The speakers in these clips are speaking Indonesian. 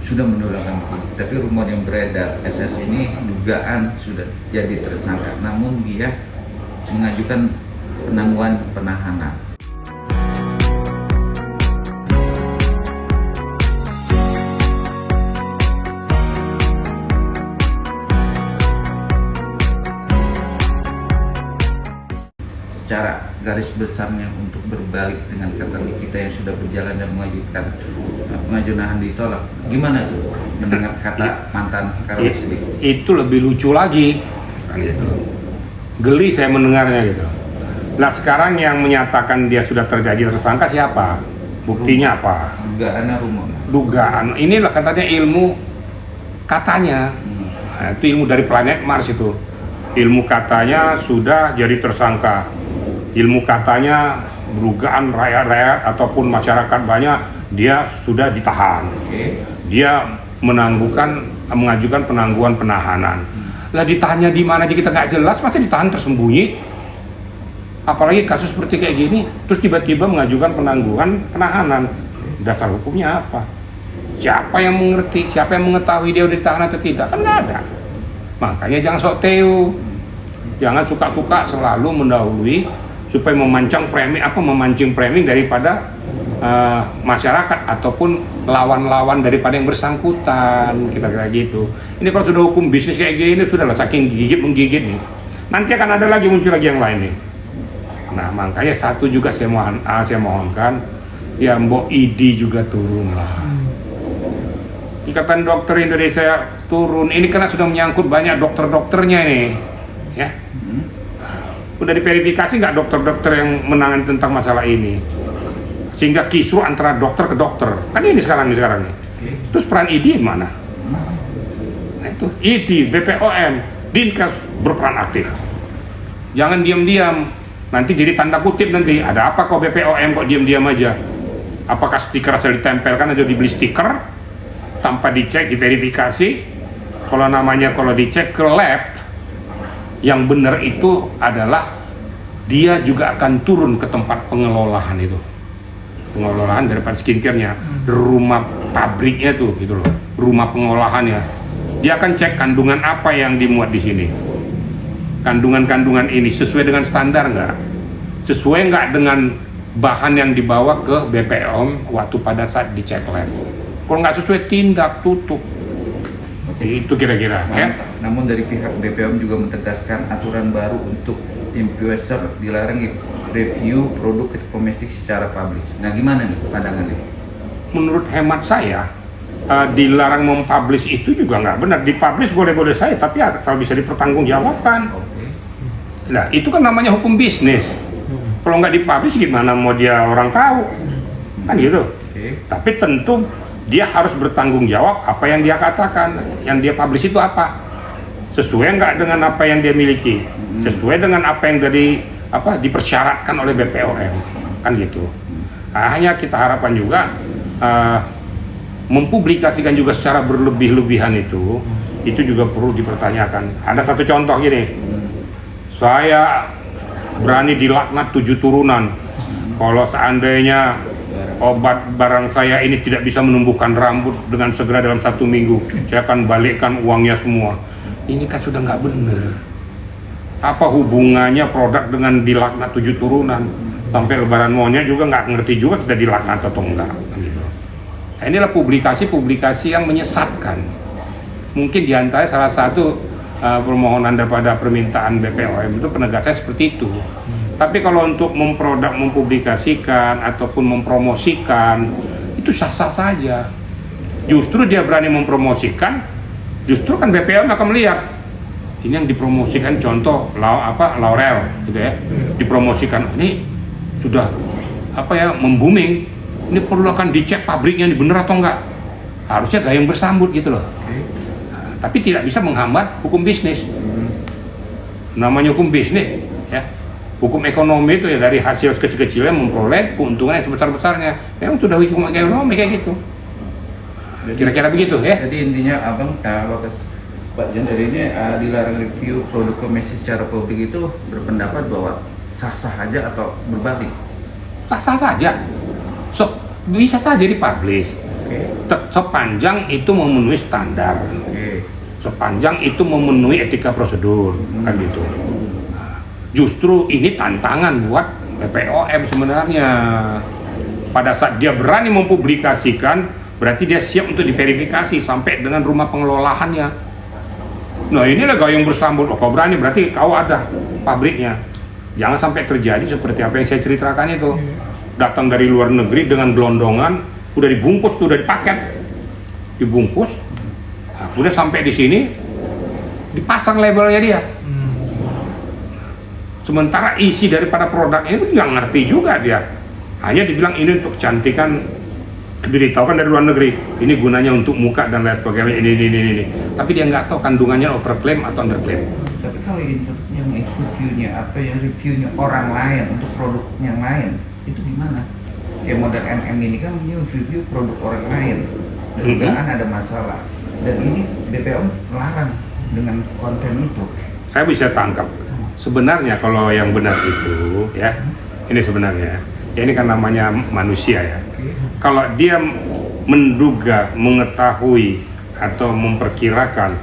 sudah menolakkan penyidik. Tapi rumor yang beredar SS ini dugaan sudah jadi tersangka, namun dia mengajukan penangguhan penahanan. Secara garis besarnya untuk berbalik dengan kata kita yang sudah berjalan dan mengajukan pengajuan ditolak, gimana tuh mendengar kata mantan Karol Sidik? Itu lebih lucu lagi kan gitu. Geli saya mendengarnya gitu. Nah sekarang yang menyatakan dia sudah terjadi tersangka siapa? Buktinya apa? Dugaan. Inilah katanya ilmu katanya. Nah, itu ilmu dari planet Mars itu. Ilmu katanya sudah jadi tersangka. Ilmu katanya dugaan rakyat-rakyat ataupun masyarakat banyak dia sudah ditahan. Dia mengajukan penangguhan penahanan. Lah ditahannya di mana aja kita nggak jelas, masa ditahan tersembunyi? Apalagi kasus seperti kayak gini, terus tiba-tiba mengajukan penangguhan penahanan. Dasar hukumnya apa? Siapa yang mengerti? Siapa yang mengetahui dia udah ditahan atau tidak? Kan nggak ada. Makanya jangan sok teu, jangan suka-suka selalu mendahului supaya memancing framing daripada masyarakat ataupun lawan-lawan daripada yang bersangkutan, kira-kira gitu. Ini kalau sudah hukum bisnis kayak gini, sudahlah saking menggigit nih. Nanti akan ada lagi muncul lagi yang lain nih. Nah makanya satu juga saya mohonkan, ya Mbok ID juga turun lah. Ikatan Dokter Indonesia turun. Ini karena sudah menyangkut banyak dokter-dokternya nih, ya. Udah diverifikasi nggak dokter-dokter yang menangani tentang masalah ini, sehingga kisru antara dokter ke dokter kan ini sekarang nih. Terus peran ID mana? Nah itu ID, BPOM, Dinkes berperan aktif. Jangan diam-diam, nanti jadi tanda kutip nanti ada apa kok BPOM kok diam-diam aja? Apakah stiker asal ditempelkan atau dibeli stiker tanpa dicek, diverifikasi? Kalau dicek ke lab yang benar itu adalah dia juga akan turun ke tempat pengelolaan itu, pengelolaan daripada skincare-nya, rumah pabriknya tuh gitu loh, rumah pengolahannya. Dia akan cek kandungan apa yang dimuat di sini, kandungan ini sesuai dengan standar nggak, sesuai nggak dengan bahan yang dibawa ke BPOM waktu pada saat dicek lab. Kalau nggak sesuai, tindak tutup. Itu kira-kira ya. Namun dari pihak BPOM juga menegaskan aturan baru untuk influencer dilarang review produk domestik secara publik. Nah gimana nih pandangannya? Menurut hemat saya, dilarang mempublish itu juga nggak benar. Dipublish boleh-boleh saya, tapi asal bisa dipertanggungjawabkan. Nah itu kan namanya hukum bisnis. Kalau nggak dipublish gimana mau dia orang tahu? Kan gitu. Tapi tentu dia harus bertanggung jawab apa yang dia katakan, yang dia publish itu apa, sesuai nggak dengan apa yang dia miliki, sesuai dengan apa yang dipersyaratkan oleh BPOM, kan gitu. Nah, hanya kita harapkan juga mempublikasikan juga secara berlebih-lebihan itu juga perlu dipertanyakan. Ada satu contoh gini, saya berani dilaknat 7 turunan kalau seandainya obat barang saya ini tidak bisa menumbuhkan rambut dengan segera dalam 1 minggu, saya akan balikkan uangnya semua. Ini kan sudah nggak benar. Apa hubungannya produk dengan dilaknat 7 turunan? Sampai lebaran maunya juga nggak ngerti juga tidak dilaknat atau enggak. Gitu. Nah, inilah publikasi yang menyesatkan. Mungkin diantara salah satu permohonan daripada permintaan BPOM itu penegasan seperti itu. Tapi kalau untuk mempublikasikan ataupun mempromosikan itu sah-sah saja. Justru dia berani mempromosikan, justru kan BPOM akan melihat ini yang dipromosikan, contoh Laurel gitu ya, dipromosikan ini sudah membooming, ini perlu akan dicek pabriknya ini benar atau enggak, harusnya gayung bersambut gitu loh. Nah, tapi tidak bisa menghambat hukum bisnis. Namanya hukum bisnis ya, hukum ekonomi itu ya dari hasil sekecil-kecilnya memperoleh keuntungan yang sebesar-besarnya. Memang sudah hukum ekonomi kayak gitu. Kira-kira begitu ya. Jadi intinya abang Pak Jan dari ini dilarang review produk domestik secara publik itu berpendapat bahwa sah-sah aja atau berbalik? Sah-sah saja. Bisa saja dipublish. Oke. Sepanjang itu memenuhi standar, Oke. sepanjang itu memenuhi etika prosedur, kan gitu. Nah, justru ini tantangan buat BPOM sebenarnya. Pada saat dia berani mempublikasikan, berarti dia siap untuk diverifikasi sampai dengan rumah pengelolaannya. Nah inilah gayung bersambut, oh, kau berani berarti kau ada pabriknya. Jangan sampai terjadi seperti apa yang saya ceritakan itu. Datang dari luar negeri dengan gelondongan, udah dibungkus, udah dipaket, dibungkus. Nah, udah sampai di sini, dipasang labelnya dia. Sementara isi daripada produk ini nggak ngerti juga dia. Hanya dibilang ini untuk kecantikan, diberitahukan dari luar negeri. Ini gunanya untuk muka dan lain sebagainya. Ini. Tapi dia nggak tahu kandungannya overclaim atau underclaim. Tapi kalau yang reviewnya atau yang reviewnya orang lain untuk produk yang lain, itu gimana? Kayak model MM ini kan review produk orang lain, dan dugaan ada masalah. Dan ini BPOM larang dengan konten itu. Saya bisa tangkap. Sebenarnya kalau yang benar itu ya, ini sebenarnya ya, ini kan namanya manusia ya. Kalau dia menduga, mengetahui atau memperkirakan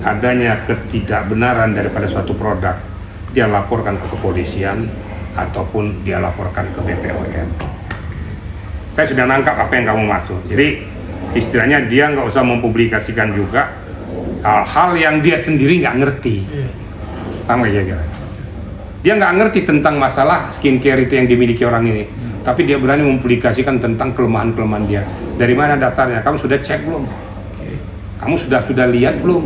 adanya ketidakbenaran daripada suatu produk, dia laporkan ke kepolisian ataupun dia laporkan ke BPOM. Saya sudah nangkap apa yang kamu maksud. Jadi istilahnya dia nggak usah mempublikasikan juga hal-hal yang dia sendiri nggak ngerti. Paham nggak kira-kira? Dia nggak ngerti tentang masalah skincare itu yang dimiliki orang ini, tapi dia berani mempublikasikan tentang kelemahan-kelemahan dia. Dari mana dasarnya? Kamu sudah cek belum? Kamu sudah lihat belum?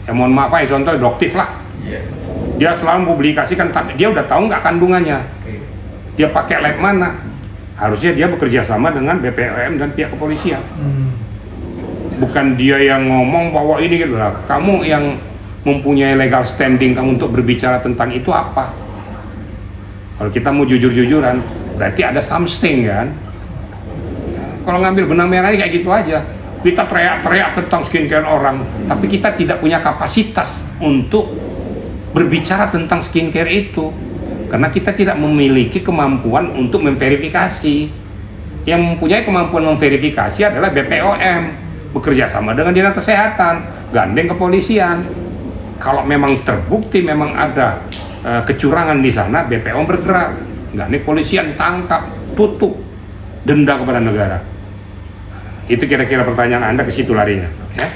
Ya mohon maaf ya, contoh Doktif lah. Dia selalu mempublikasikan, tapi dia udah tahu nggak kandungannya? Dia pakai lab mana? Harusnya dia bekerja sama dengan BPOM dan pihak kepolisian. Bukan dia yang ngomong bahwa ini gitu lah. Kamu yang mempunyai legal standing kamu untuk berbicara tentang itu apa? Kalau kita mau jujur-jujuran, berarti ada something kan? Kalau ngambil benang merahnya kayak gitu aja, kita teriak-teriak tentang skincare orang, tapi kita tidak punya kapasitas untuk berbicara tentang skincare itu, karena kita tidak memiliki kemampuan untuk memverifikasi. Yang mempunyai kemampuan memverifikasi adalah BPOM, bekerja sama dengan dinas kesehatan, gandeng kepolisian. Kalau memang terbukti memang ada kecurangan di sana, BPOM bergerak, gandeng kepolisian, tangkap, tutup, denda kepada negara. Itu kira-kira pertanyaan Anda, ke situ larinya, ya.